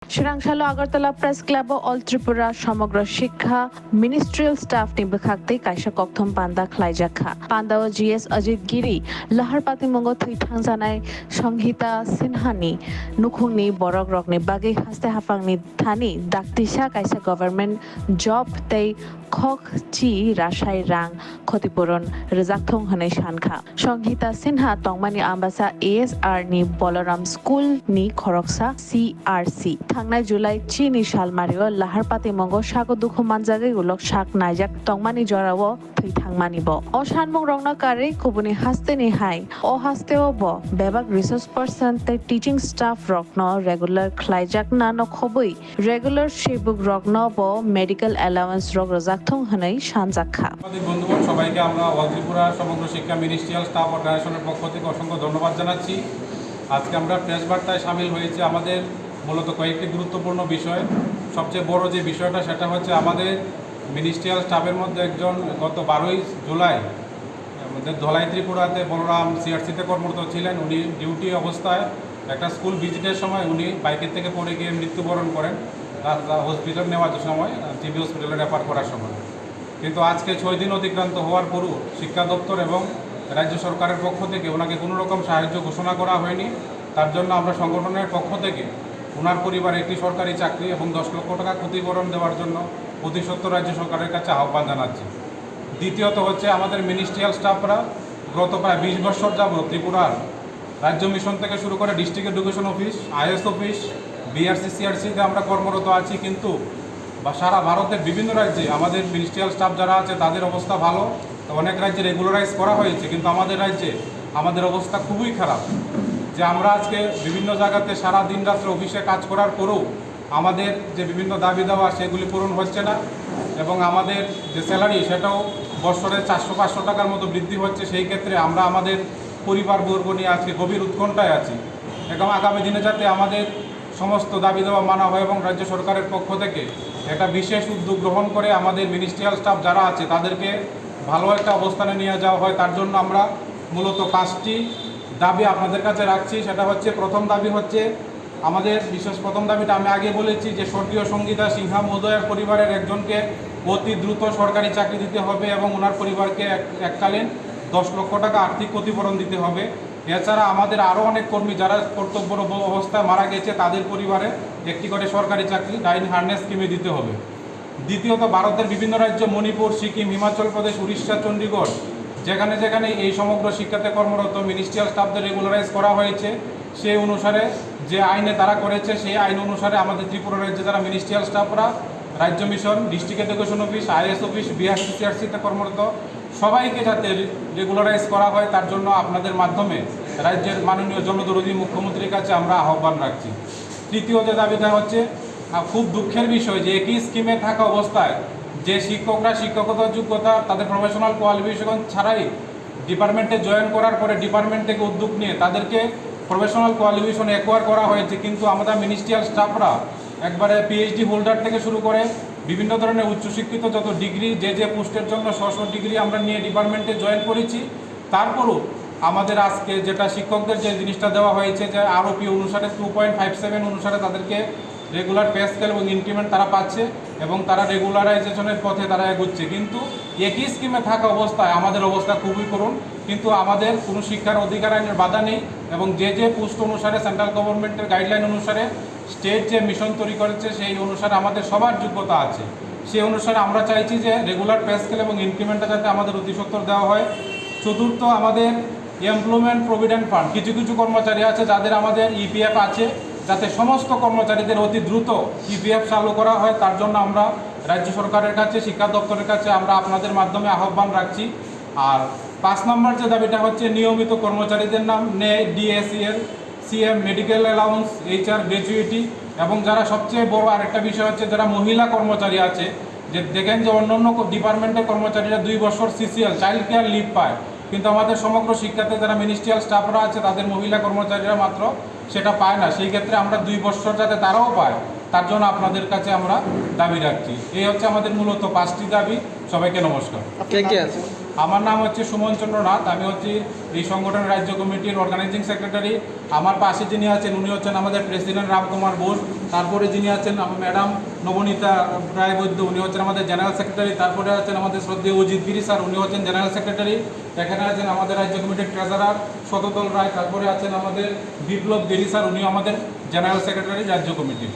Shirangshalo Agartala Press Club All Tripura Shamagro Shikha Ministerial Staff Timbakakti Kaisha Kokthom Panda Klaijakha Panda o GS Ajit Giri Lahar Patimongo Thangsanai Songhita Sinhani Nukhungni Borok Rokni Bagi Haste Hafangni Thani Daktisha Kaisa Government Job Tei Khok Chi Rashai Rang Khotipuron Rizakthong Hanai Shankha Songhita Sinha Tongmani Ambasa ASR ni Bolaram School ni Khoroksa CRC Thangnai July Chini Shalmario Lahar Patimongo Shako Dukho Manjage Ulok Shak Naijak Tongmani Jorawo Thui Thangmani Bo O Shanmong Rongna Kare Kubuni Haste ni Hai O Hasteo Bo Bebak Resource Person Te Teaching Staff Rokno Regular Klaijak Nano Khobui Regular Shebuk Rokno Bo Medical Allowance Rok Rozakthong Hanai Shanjakha আমাদের বন্ধুগণ সবাইকে আমরা all Tripura সমগ্র শিক্ষা ministerial staff অর্গানাইজেশনের পক্ষ থেকে অসংখ্য ধন্যবাদ জানাচ্ছি। আজকে আমরা প্রেস বার্তায় সামিল হয়েছি আমাদের মূলত কয়েকটি গুরুত্বপূর্ণ বিষয়। সবচেয়ে বড় যে বিষয়টা সেটা হচ্ছে আমাদের মিনিস্ট্রিয়াল স্টাফের মধ্যে একজন গত 12ই জুলাই আমাদের ধলাই ত্রিপুরাতে বলরাম সিআরসিতে কর্মরত ছিলেন। উনি ডিউটি অবস্থায় একটা স্কুল ভিজিটের সময় উনি বাইকের থেকে পড়ে গিয়ে মৃত্যুবরণ করেন হসপিটাল নেওয়ার সময়, টিবি হসপিটালে রেফার করার সময়। কিন্তু আজকে 6 দিন অতিক্রান্ত হওয়ার পরও শিক্ষা দপ্তর এবং রাজ্য সরকারের পক্ষ থেকে ওনাকে কোনো রকম সাহায্য ঘোষণা করা হয়নি। তার জন্য আমরা সংগঠনের পক্ষ থেকে ওনার পরিবারে একটি সরকারি চাকরি এবং 10 লক্ষ টাকা ক্ষতিপূরণ দেওয়ার জন্য অতি সত্বর রাজ্য সরকারের কাছে আহ্বান জানাচ্ছি। দ্বিতীয়ত হচ্ছে আমাদের মিনিস্ট্রিয়াল স্টাফরা গত প্রায় 20 বছর যাবত ত্রিপুরার রাজ্য মিশন থেকে শুরু করে district education office, IS office, BRC, সিআরসিতে আমরা কর্মরত আছি। কিন্তু সারা ভারতের বিভিন্ন রাজ্যে আমাদের মিনিস্ট্রিয়াল স্টাফ যারা আছে তাদের অবস্থা ভালো, অনেক রাজ্যে রেগুলারাইজ করা হয়েছে, কিন্তু আমাদের রাজ্যে আমাদের অবস্থা খুবই খারাপ। যে আমরা আজকে বিভিন্ন জায়গাতে সারা দিন রাত্রে অফিসে কাজ করার পরেও আমাদের যে বিভিন্ন দাবি দেওয়া সেগুলি পূরণ হচ্ছে না এবং আমাদের যে স্যালারি সেটাও বছরে 400-500 টাকার মতো বৃদ্ধি হচ্ছে। সেই ক্ষেত্রে আমরা আমাদের পরিবারবর্গ নিয়ে আজকে গভীর উৎকণ্ঠায় আছি এবং আগামী দিনে যাতে আমাদের সমস্ত দাবি দেওয়া মানা হয় এবং রাজ্য সরকারের পক্ষ থেকে একটা বিশেষ উদ্যোগ গ্রহণ করে আমাদের মিনিস্ট্রিয়াল স্টাফ যারা আছে তাদেরকে ভালো একটা অবস্থানে নিয়ে যাওয়া হয়। তার জন্য আমরা মূলত 5টি দাবি আপনাদের কাছে রাখছি। সেটা হচ্ছে, প্রথম দাবি হচ্ছে আমাদের প্রথম দাবিটা আমি আগে বলেছি যে স্বর্গীয় সঙ্গীতা সিনহা মহোদয়ের পরিবারের একজনকে অতি দ্রুত সরকারি চাকরি দিতে হবে এবং ওনার পরিবারকে এককালীন 10 লক্ষ টাকা আর্থিক ক্ষতিপূরণ দিতে হবে। এছাড়া আমাদের আরও অনেক কর্মী যারা কর্তব্যরত অবস্থায় মারা গেছে তাদের পরিবারে একটি করে সরকারি চাকরি ডাইন হার্নেস স্কিমে দিতে হবে। দ্বিতীয়ত, ভারতের বিভিন্ন রাজ্য মণিপুর, সিকিম, হিমাচল প্রদেশ, উড়িষ্যা, চণ্ডীগড় যেখানে যেখানে এই সমগ্র শিক্ষাতে কর্মরত মিনিস্ট্রিয়াল স্টাফদের রেগুলারাইজ করা হয়েছে সেই অনুসারে যে আইনে তারা করেছে সেই আইন অনুসারে আমাদের ত্রিপুরা রাজ্যে যারা মিনিস্ট্রিয়াল স্টাফরা রাজ্য mission, district education office, IS office, BRC, সিআরসিতে কর্মরত সবাইকে যাতে রেগুলারাইজ করা হয় তার জন্য আপনাদের মাধ্যমে রাজ্যের মাননীয় জনদরদী মুখ্যমন্ত্রীর কাছে আমরা আহ্বান রাখছি। তৃতীয় যে দাবিটা হচ্ছে, খুব দুঃখের বিষয় যে একই স্কিমে থাকা অবস্থায় যে শিক্ষকরা শিক্ষকতার যোগ্যতা তাদের প্রফেশনাল কোয়ালিফিকেশন ছাড়াই ডিপার্টমেন্টে জয়েন করার পরে ডিপার্টমেন্ট থেকে উদ্যোগ নিয়ে তাদেরকে প্রফেশনাল কোয়ালিফিকেশন অ্যাকোয়ার করা হয়েছে, কিন্তু আমাদের মিনিস্ট্রিয়াল স্টাফরা একবারে পিএইচডি হোল্ডার থেকে শুরু করে বিভিন্ন ধরনের উচ্চশিক্ষিত যত ডিগ্রি যে পোস্টের জন্য 100 ডিগ্রি আমরা নিয়ে ডিপার্টমেন্টে জয়েন করেছি। তারপরও আমাদের আজকে যেটা শিক্ষকদের যে জিনিসটা দেওয়া হয়েছে যে আরওপি অনুসারে 2.57 অনুসারে তাদেরকে রেগুলার পে স্কেল এবং ইনক্রিমেন্ট তারা পাচ্ছে এবং তারা রেগুলারাইজেশনের পথে তারা এগোচ্ছে। কিন্তু একই স্কিমে থাকা অবস্থায় আমাদের অবস্থা খুবই করুণ। কিন্তু আমাদের কোনো শিক্ষার অধিকার আইনের বাধা নেই এবং যে পোস্ট অনুসারে সেন্ট্রাল গভর্নমেন্টের গাইডলাইন অনুসারে স্টেট যে মিশন তৈরি করেছে সেই অনুসারে আমাদের সবার যোগ্যতা আছে। সেই অনুসারে আমরা চাইছি যে রেগুলার পে স্কেল এবং ইনক্রিমেন্টটা যাতে আমাদের অতি সত্বর দেওয়া হয়। চতুর্থ, আমাদের এমপ্লয়মেন্ট প্রভিডেন্ট ফান্ড কিছু কর্মচারী আছে যাদের আমাদের ইপিএফ আছে, যাতে সমস্ত কর্মচারীদের অতি দ্রুত ইপিএফ চালু করা হয় তার জন্য আমরা রাজ্য সরকারের কাছে, শিক্ষা দপ্তরের কাছে আমরা আপনাদের মাধ্যমে আহ্বান রাখছি। আর 5 নম্বর যে দাবিটা হচ্ছে, নিয়মিত কর্মচারীদের নাম DACL, CM, medical allowance, HR, gratuity এবং যারা সবচেয়ে বড় আরেকটা বিষয় হচ্ছে যারা মহিলা কর্মচারী আছে, যে দেখেন যে অন্যান্য ডিপার্টমেন্টের কর্মচারীরা 2 বছর সিসিএল চাইল্ড কেয়ার লিভ পায়, কিন্তু আমাদের সমগ্র শিক্ষাতে যারা মিনিস্ট্রিয়াল স্টাফরা আছে তাদের মহিলা কর্মচারীরা মাত্র সেটা পায় না। সেই ক্ষেত্রে আমরা 2 বছর যাতে তারাও পায় তার জন্য আপনাদের কাছে আমরা দাবি রাখছি। এই হচ্ছে আমাদের মূলত 5টি দাবি। সবাইকে নমস্কার। কে কে আছে? আমার নাম হচ্ছে সুমন চন্দ্র নাথ, আমি হচ্ছি এই সংগঠনের রাজ্য কমিটির অর্গানাইজিং সেক্রেটারি। আমার পাশে যিনি আছেন উনি হচ্ছেন আমাদের প্রেসিডেন্ট রামকুমার বোস। তারপরে যিনি আছেন ম্যাডাম নবনীতা রায় বৈদ্য, উনি হচ্ছেন আমাদের জেনারেল সেক্রেটারি। তারপরে আছেন আমাদের শ্রদ্ধেয় অজিত গিরি স্যার, উনি হচ্ছেন জেনারেল সেক্রেটারি। এখানে আছেন আমাদের রাজ্য কমিটির ট্রেজারার শতদল রায়। তারপরে আছেন আমাদের বিপ্লব গিরি স্যার, উনি আমাদের জেনারেল সেক্রেটারি রাজ্য কমিটি।